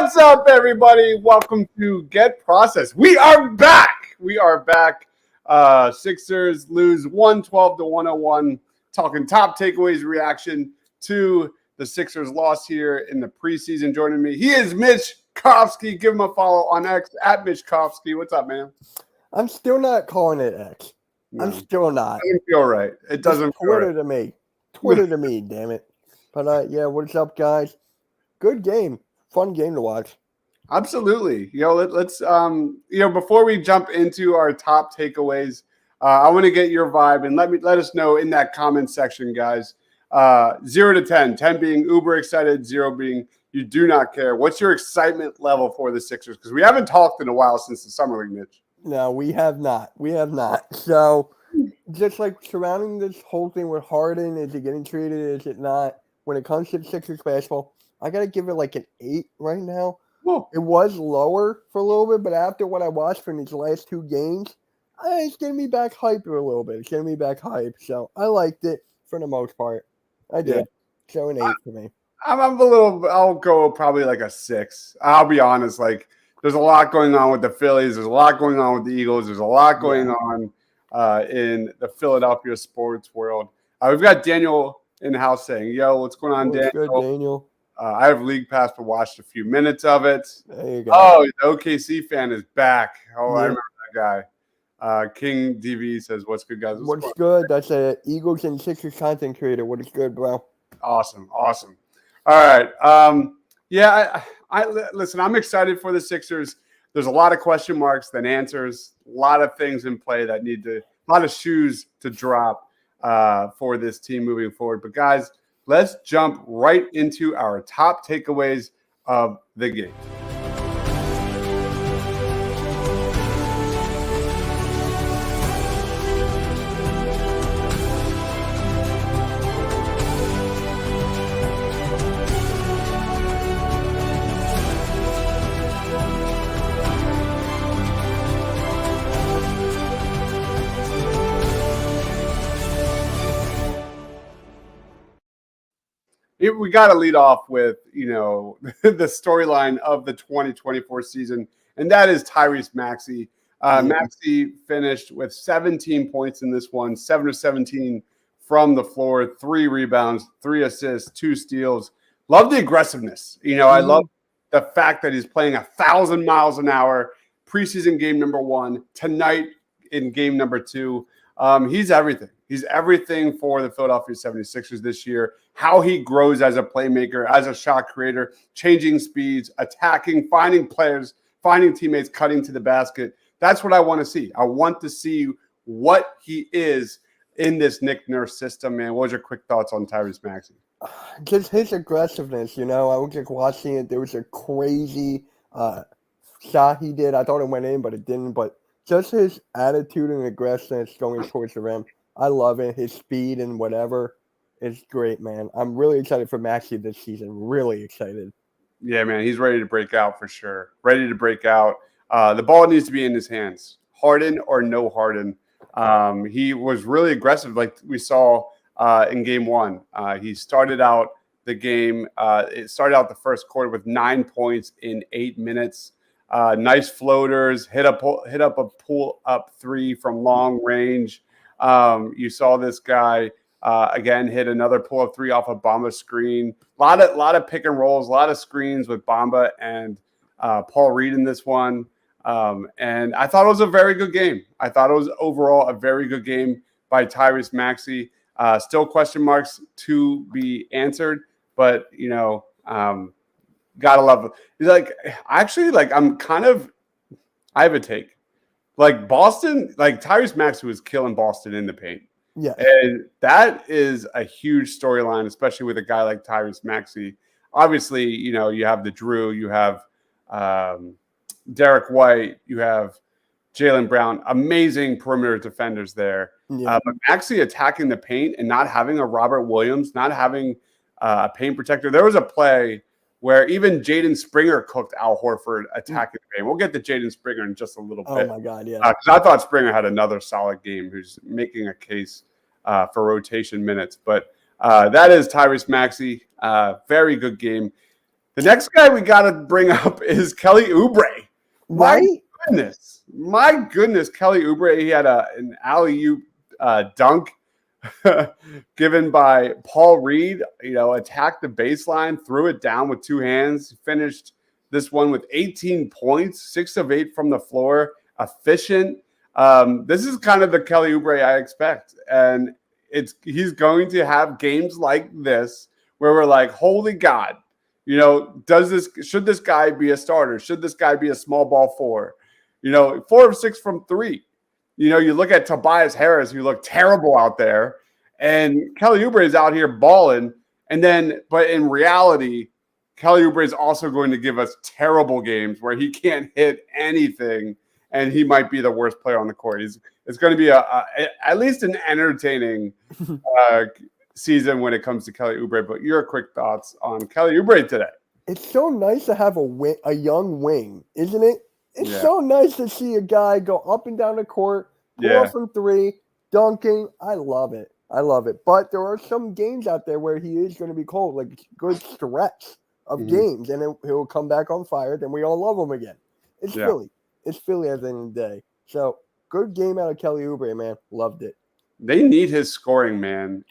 What's up, everybody? Welcome to Get Processed. We are back. Sixers lose 112-101. Talking top takeaways reaction to the Sixers loss here in the preseason. Joining me, he is Mitch Kofsky. Give him a follow on X at Mitch Kofsky. What's up, man? I'm still not calling it X. No, I'm still not. It doesn't feel right. It doesn't feel Twitter right. to me. Twitter to me, damn it. But yeah, what's up, guys? Good game. Fun game to watch. Absolutely. Let's before we jump into our top takeaways, I want to get your vibe and let us know in that comment section, guys. 0 to 10, 10 being uber excited, 0 being you do not care. What's your excitement level for the Sixers? Because we haven't talked in a while since the summer league, Mitch. No, we have not. So just like surrounding this whole thing with Harden, is it getting treated? Is it not? When it comes to Sixers basketball, I got to give it like an 8 right now. Whoa. It was lower for a little bit, but after what I watched from these last 2 games, it's getting me back hyped a little bit. It's getting me back hyped. So I liked it for the most part. I did. Yeah. So an 8 for me. I'll go probably like a 6. I'll be honest. Like, there's a lot going on with the Phillies. There's a lot going on with the Eagles. There's a lot going on in the Philadelphia sports world. We've got Daniel in the house saying, yo, what's going on, Daniel? Good, Daniel. I have League Pass to watch a few minutes of it. There you go. Oh, the OKC fan is back. Oh, yeah. I remember that guy. King DV says, what's good, guys? What's good? That's a Eagles and Sixers content creator. What is good, bro? Awesome. All right. I listen, I'm excited for the Sixers. There's a lot of question marks than answers, a lot of things in play that a lot of shoes to drop for this team moving forward. But guys, let's jump right into our top takeaways of the game. We got to lead off with, the storyline of the 2024 season, and that is TYRESE MAXEY. Maxey finished with 17 points in this one, 7 of 17 from the floor, 3 rebounds, 3 assists, 2 steals. Love the aggressiveness. I love the fact that he's playing 1,000 miles an hour. Preseason game number 1, tonight in game number 2. He's everything. He's everything for the Philadelphia 76ers this year. How he grows as a playmaker, as a shot creator, changing speeds, attacking, finding players, finding teammates, cutting to the basket. That's what I want to see. I want to see what he is in this Nick Nurse system, man. What was your quick thoughts on TYRESE MAXEY? Just his aggressiveness, I was just watching it. There was a crazy shot he did. I thought it went in, but it didn't. But just his attitude and aggressiveness going towards the rim. I love it. His speed and whatever is great, man. I'm really excited for Maxey this season. Really excited. Yeah, man. He's ready to break out for sure. Ready to break out. The ball needs to be in his hands. Harden or no Harden. He was really aggressive like we saw in game 1. He started out the game. It started out the first quarter with 9 points in 8 minutes. Nice floaters. Hit up a pull-up 3 from long range. You saw this guy again hit another pull-up 3 off of Bamba's screen. A lot of pick and rolls, a lot of screens with Bamba and Paul Reed in this one. And I thought it was a very good game. I thought it was overall a very good game by TYRESE MAXEY. Still question marks to be answered, but gotta love it. I have a take. Like Boston, like TYRESE MAXEY was killing Boston in the paint. Yeah. And that is a huge storyline, especially with a guy like TYRESE MAXEY. Obviously, you have the Drew, you have Derek White, you have Jaylen Brown, amazing perimeter defenders there. Yeah. But Maxey attacking the paint and not having a Robert Williams, not having a paint protector. There was a play where even Jaden Springer cooked Al Horford attacking the paint. We'll get to Jaden Springer in just a little bit. Oh, my God, yeah. Because I thought Springer had another solid game who's making a case for rotation minutes. But that is TYRESE MAXEY. Very good game. The next guy we got to bring up is Kelly Oubre. Right? My goodness, Kelly Oubre. He had an alley-oop dunk given by Paul Reed. Attacked the baseline, threw it down with two hands. Finished this one with 18 points, 6 of 8 from the floor. Efficient. This is kind of the Kelly Oubre I expect, and he's going to have games like this where we're like, holy God. Should this guy be a starter? Should this guy be a small ball 4? 4 of 6 from 3. You look at Tobias Harris, who looked terrible out there, and Kelly Oubre is out here balling. But in reality, Kelly Oubre is also going to give us terrible games where he can't hit anything, and he might be the worst player on the court. It's going to be at least an entertaining season when it comes to Kelly Oubre. But your quick thoughts on Kelly Oubre today? It's so nice to have a young wing, isn't it? It's so nice to see a guy go up and down the court, pull up from 3, dunking. I love it. But there are some games out there where he is going to be cold, like good stretch of games, and then he'll come back on fire. Then we all love him again. It's Philly. It's Philly at the end of the day. So good game out of Kelly Oubre, man. Loved it. They need his scoring, man.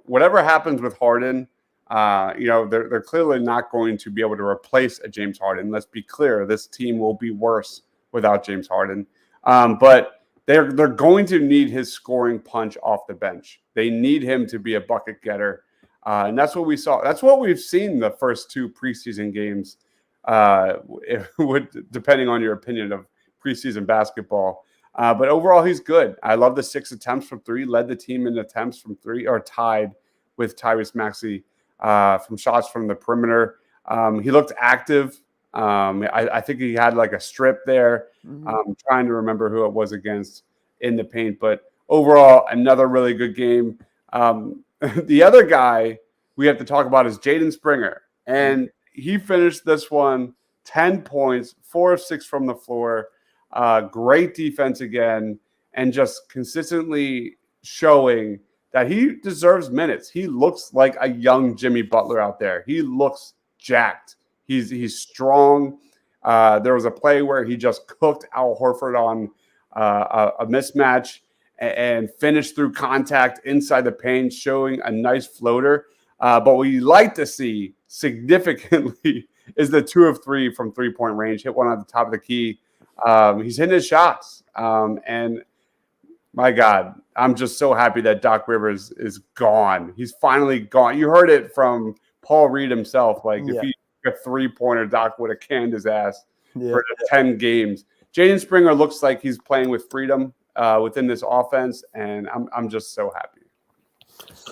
Whatever happens with Harden, they're clearly not going to be able to replace a James Harden. Let's be clear. This team will be worse without James Harden. But they're going to need his scoring punch off the bench. They need him to be a bucket getter. And that's what we saw. That's what we've seen the first 2 preseason games, depending on your opinion of preseason basketball. But overall, he's good. I love the 6 attempts from 3, led the team in attempts from 3, or tied with Tyrese Maxey from shots from the perimeter. He looked active. I think he had like a strip there. I'm trying to remember who it was against in the paint. But overall, another really good game. The other guy we have to talk about is Jaden Springer. And he finished this one 10 points, 4 of 6 from the floor. Great defense again, and just consistently showing that he deserves minutes. He looks like a young Jimmy Butler out there. He looks jacked. He's strong. There was a play where he just cooked Al Horford on a mismatch and finished through contact inside the paint, showing a nice floater. But what we like to see significantly is the 2 of 3 from 3-point range. Hit one at the top of the key. He's hitting his shots. And my God, I'm just so happy that Doc Rivers is gone. He's finally gone. You heard it from Paul Reed himself. Like, if he took a 3-pointer, Doc would have canned his ass for 10 games. Jaden Springer looks like he's playing with freedom within this offense, and I'm just so happy.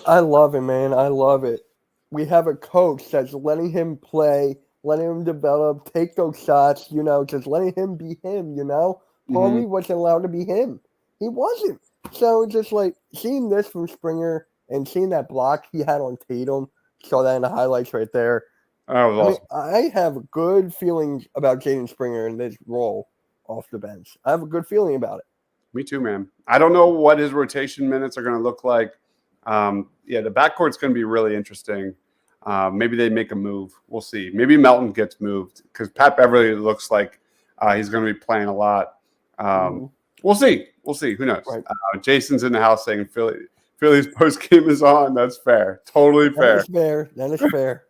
I love it, man. I love it. We have a coach that's letting him play, letting him develop, take those shots, just letting him be him, Paul Reed wasn't allowed to be him. He wasn't. So just like seeing this from Springer and seeing that block he had on Tatum, saw that in the highlights right there. Awesome. I have good feelings about Jaden Springer in this role off the bench. I have a good feeling about it. Me too, man. I don't know what his rotation minutes are going to look like. The backcourt's going to be really interesting. Maybe they make a move. We'll see. Maybe Melton gets moved because Pat Beverly looks like he's going to be playing a lot. We'll see. Who knows? Right. Jason's in the house saying Philly's post game is on. That's fair. Totally fair. That is fair.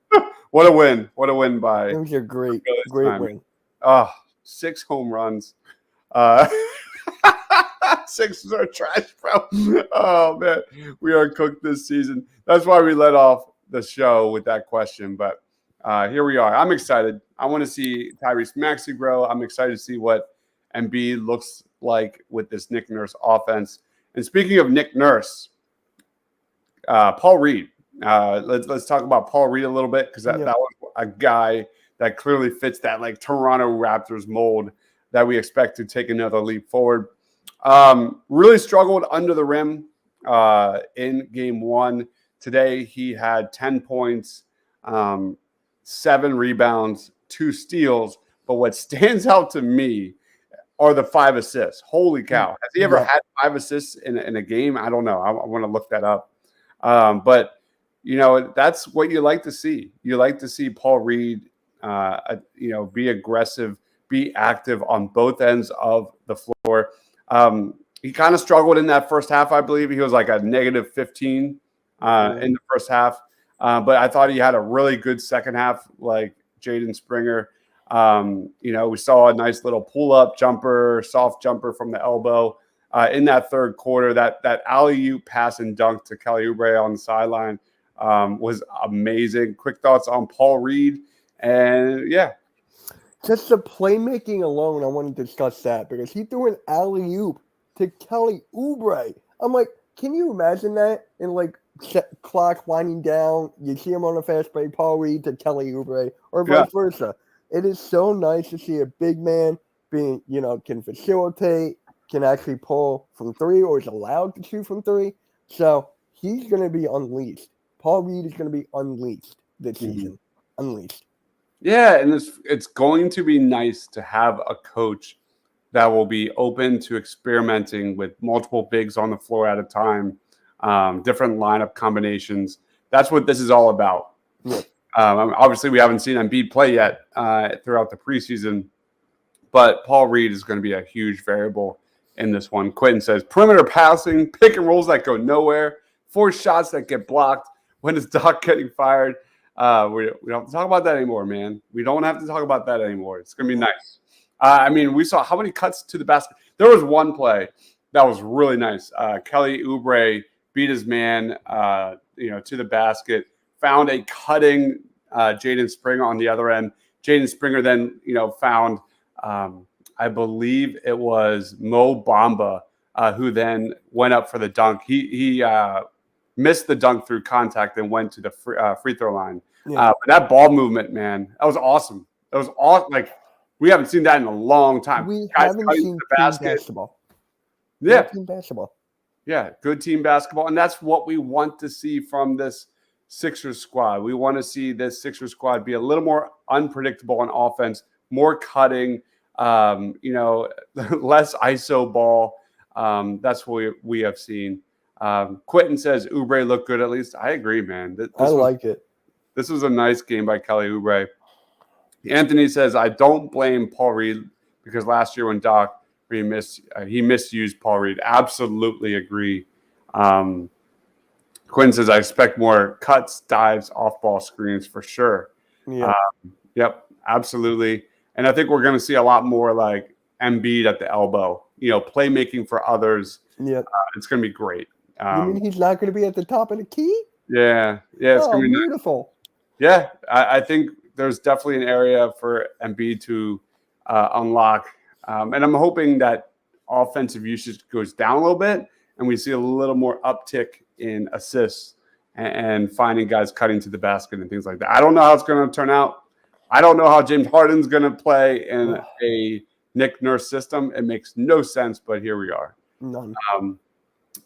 What a win. What a win by. It was a great win. 6 home runs. 6 are trash, bro. Oh, man. We are cooked this season. That's why we let off the show with that question. But here we are. I'm excited. I want to see Tyrese Maxey grow. I'm excited to see what Embiid looks like with this Nick Nurse offense. And speaking of Nick Nurse, Paul Reed. Let's talk about Paul Reed a little bit because that was a guy that clearly fits that like Toronto Raptors mold that we expect to take another leap forward. Really struggled under the rim in game 1. Today he had 10 points, 7 rebounds, 2 steals. But what stands out to me are the 5 assists. Holy cow. Has he ever had 5 assists in a game? I don't know. I want to look that up. But, that's what you like to see. You like to see Paul Reed be aggressive, be active on both ends of the floor. He kind of struggled in that first half, I believe. He was like a negative 15 in the first half. But I thought he had a really good second half, like Jaden Springer. We saw a nice little pull-up jumper, soft jumper from the elbow in that third quarter. That alley-oop pass and dunk to Kelly Oubre on the sideline was amazing. Quick thoughts on Paul Reed. And, yeah. Just the playmaking alone, I want to discuss that because he threw an alley-oop to Kelly Oubre. I'm like, can you imagine that? In like clock winding down, you see him on a fast break, Paul Reed to Kelly Oubre, or vice versa. It is so nice to see a big man being, can facilitate, can actually pull from three, or is allowed to shoot from three. So he's going to be unleashed. Paul Reed is going to be unleashed this season. Unleashed. Yeah, and it's going to be nice to have a coach that will be open to experimenting with multiple bigs on the floor at a time, different lineup combinations. That's what this is all about. Yeah. Obviously, we haven't seen Embiid play yet throughout the preseason, but Paul Reed is going to be a huge variable in this one. Quentin says, perimeter passing, pick and rolls that go nowhere, force shots that get blocked when it's Doc getting fired. We don't have to talk about that anymore, man. We don't have to talk about that anymore. It's going to be nice. We saw how many cuts to the basket. There was one play that was really nice. Kelly Oubre beat his man, to the basket, found a cutting Jaden Springer on the other end. Jaden Springer then, found, I believe it was Mo Bamba, who then went up for the dunk. He missed the dunk through contact and went to the free throw line. Yeah. But that ball movement, man, that was awesome. That was awesome. Like, we haven't seen that in a long time. We haven't seen team basketball. Yeah. Team basketball. Yeah, good team basketball. And that's what we want to see from this Sixers squad. We want to see this Sixers squad be a little more unpredictable on offense, more cutting, less ISO ball. That's what we have seen. Quentin says Oubre looked good at least. I agree, man. I like it. This was a nice game by Kelly Oubre. Anthony says, I don't blame Paul Reed because last year when Doc he misused Paul Reed. Absolutely agree. Quinn says, I expect more cuts, dives, off-ball screens for sure. Yeah. Yep, absolutely. And I think we're going to see a lot more like Embiid at the elbow, playmaking for others. Yeah. It's going to be great. You mean he's not going to be at the top of the key? Yeah. It's going to be beautiful. Yeah, I think there's definitely an area for Embiid to unlock. And I'm hoping that offensive usage goes down a little bit and we see a little more uptick in assists and finding guys cutting to the basket and things like that. I don't know how it's going to turn out. I don't know how James Harden's going to play in a Nick Nurse system. It makes no sense, but here we are. None.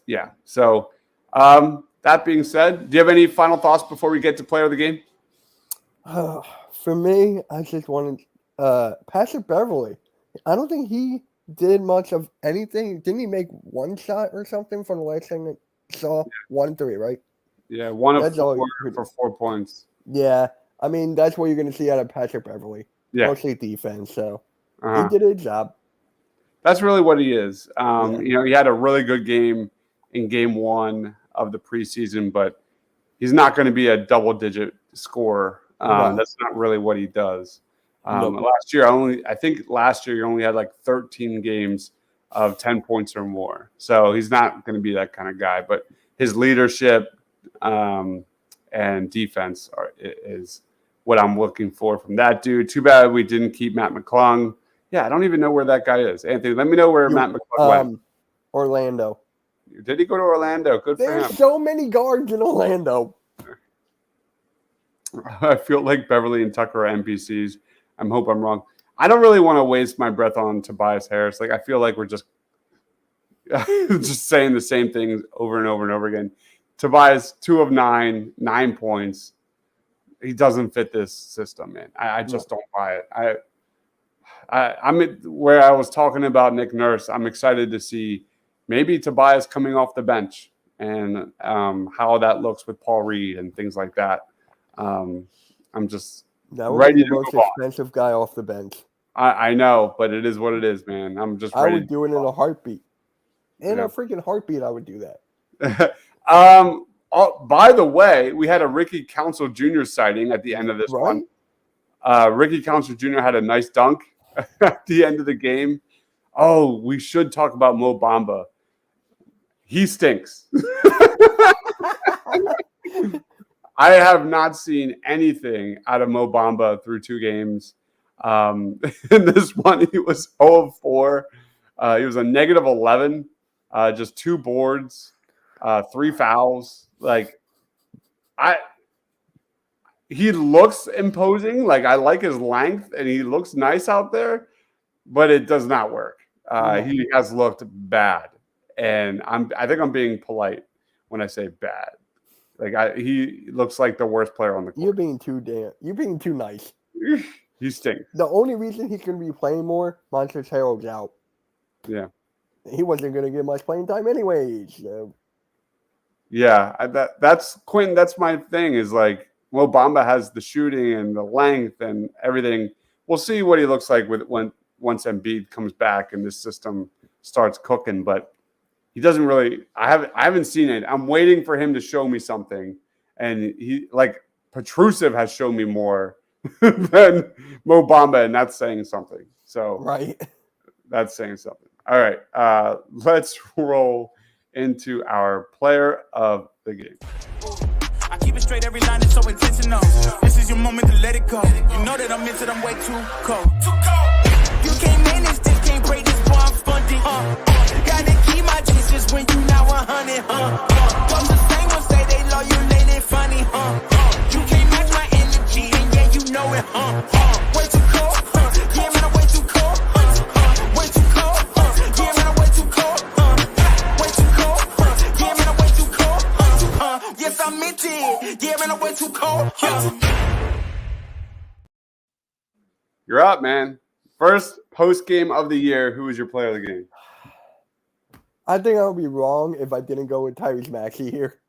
Yeah. So that being said, do you have any final thoughts before we get to player of the game? For me, I just wanted Patrick Beverly. I don't think he did much of anything. Didn't he make one shot or something from the last thing that saw? 1-3, right? Yeah, one of four for 4 points. Yeah, I mean, that's what you're going to see out of Patrick Beverly. Yeah. Mostly defense, so he did a job. That's really what he is. He had a really good game in game one of the preseason, but he's not going to be a double-digit scorer. That's not really what he does. Last year, I think you only had like 13 games of 10 points or more. So he's not going to be that kind of guy. But his leadership and defense is what I'm looking for from that dude. Too bad we didn't keep Matt McClung. Yeah, I don't even know where that guy is. Anthony, let me know where Matt McClung went. Orlando. Did he go to Orlando? Good for him. There's so many guards in Orlando. I feel like Beverly and Tucker are NPCs. I hope I'm wrong. I don't really want to waste my breath on Tobias Harris. Like, I feel like we're just saying the same things over and over and over again. Tobias, 2 of 9, 9 points. He doesn't fit this system, man. I just don't buy it. I'm where I was talking about Nick Nurse. I'm excited to see maybe Tobias coming off the bench and how that looks with Paul Reed and things like that. I'm just That would ready be the to most move on. expensive guy off the bench. I know, but it is what it is, man. I'm just I ready would do it in a heartbeat. In a freaking heartbeat, I would do that. In a freaking heartbeat, I would do that. By the way, we had a Ricky Council Jr. sighting at the end of this one. Ricky Council Jr. had a nice dunk at the end of the game. Oh, we should talk about Mo Bamba. He stinks. I have not seen anything out of Mo Bamba through 2 games. In this one, he was 0 of 4. He was a negative 11, just 2 boards, 3 fouls. He looks imposing. Like, I like his length, and he looks nice out there, but it does not work. He has looked bad, and I think I'm being polite when I say bad. Like, he looks like the worst player on the court. You're being too nice. He stinks. The only reason he's going to be playing more, Montrezl Harrell's out. Yeah. He wasn't going to get much playing time anyways. So. Yeah, that's Quentin. That's my thing. Is like, Mo Bamba has the shooting and the length and everything. We'll see what he looks like once Embiid comes back and this system starts cooking. But he doesn't really. I haven't seen it. I'm waiting for him to show me something. And he, like, Petrusev has shown me more than Mo Bamba, and that's saying something. So right, that's saying something. All right, let's roll into our player of the game. I keep it straight, every line is so intentional. This is your moment to let it go. You know that I'm into them way too cold. You can't manage this, can't break this, boy, I'm funded. Gotta keep my distance when you now 100. Those the same ones say they love you, they funny. You can't match my energy, and yeah, you know it. Way too cold, yeah, man, I'm way too cold. Way too cold, yeah, man, I'm way too cold. Way too cold, yeah, man, I'm way too cold. Yes, I meant it, yeah, man, I'm way too cold. You're up, man. First post game of the year. Who was your player of the game? I think I would be wrong if I didn't go with Tyrese Maxey here.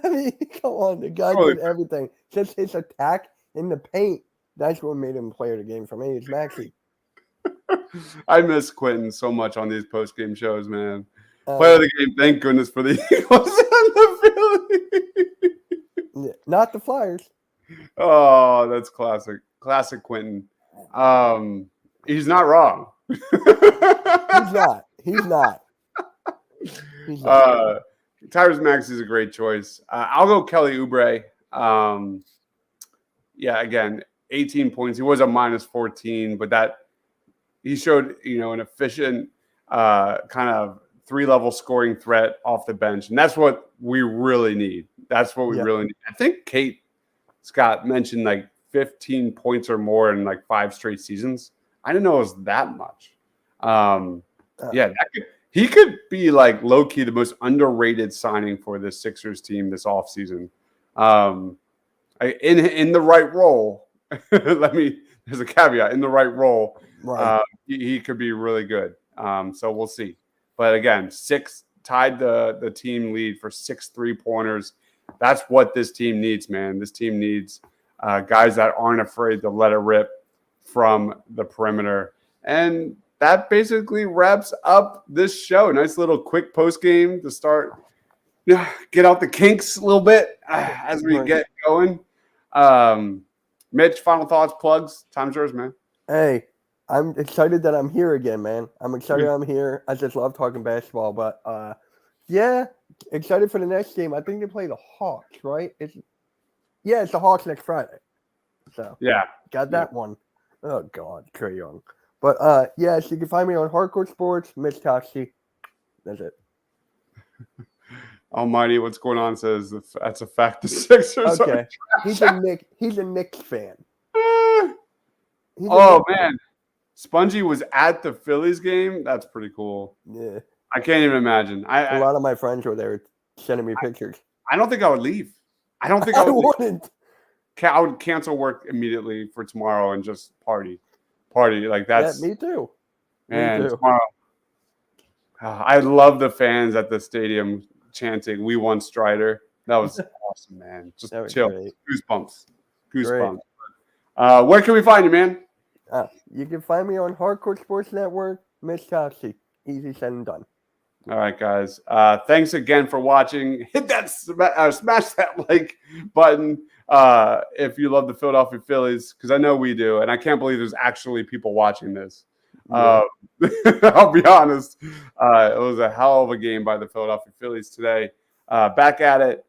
I mean, come on, the guy did everything. Just his attack in the paint. That's what made him player of the game for me. It's Maxey. I miss Quentin so much on these post game shows, man. Player of the game. Thank goodness for the Eagles and the Phillies. Not the Flyers. Oh, that's classic. Classic Quentin. He's not wrong. He's not. Tyrese Maxey is a great choice. I'll go Kelly Oubre. Yeah, again, 18 points. He was a minus 14, but he showed, an efficient kind of 3-level scoring threat off the bench. And that's what we really need. That's what we really need. I think Kate Scott mentioned like 15 points or more in like 5 straight seasons. I didn't know it was that much. He could be like low-key the most underrated signing for this Sixers team this offseason. In the right role, there's a caveat, in the right role, right. He could be really good. So we'll see. But again, 6 tied the team lead for 6 3-pointers. That's what this team needs, man. This team needs guys that aren't afraid to let it rip from the perimeter. And that basically wraps up this show. Nice little quick post game to start, get out the kinks a little bit as we get going. Mitch, final thoughts, plugs. Time's yours, man. Hey, I'm excited that I'm here again, man. I'm excited I'm here. I just love talking basketball, but excited for the next game. I think they play the Hawks, right? It's the Hawks next Friday. So got that one. Oh God, Trae Young. But so you can find me on Hardcore Sports, Mitch Toxie. That's it. Almighty, what's going on? Says that's a fact. The Sixers. Okay, he's a Knicks fan. Man, Spongy was at the Phillies game. That's pretty cool. Yeah, I can't even imagine. A lot of my friends were there sending me pictures. I don't think I would leave. I don't think I wouldn't. I would cancel work immediately for tomorrow and just party like that's. Yeah, me too. And tomorrow, I love the fans at the stadium chanting "We won Strider." That was awesome, man. Just chill, great. Goosebumps. Where can we find you, man? You can find me on Hardcore Sports Network, Miss Toxie. Easy said and done. All right, guys. Thanks again for watching. Hit that smash that like button if you love the Philadelphia Phillies, because I know we do, and I can't believe there's actually people watching this. Yeah. I'll be honest. It was a hell of a game by the Philadelphia Phillies today. Back at it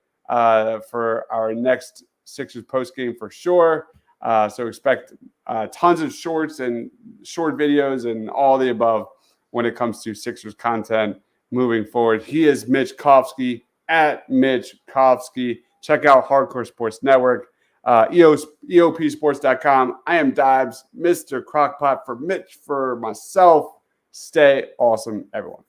for our next Sixers post game for sure. So expect tons of shorts and short videos and all the above when it comes to Sixers content moving forward. He is Mitch Kofsky at Mitch Kofsky. Check out Hardcore Sports Network, EOPsports.com. I am Dibes, Mr. Crockpot for Mitch, for myself. Stay awesome, everyone.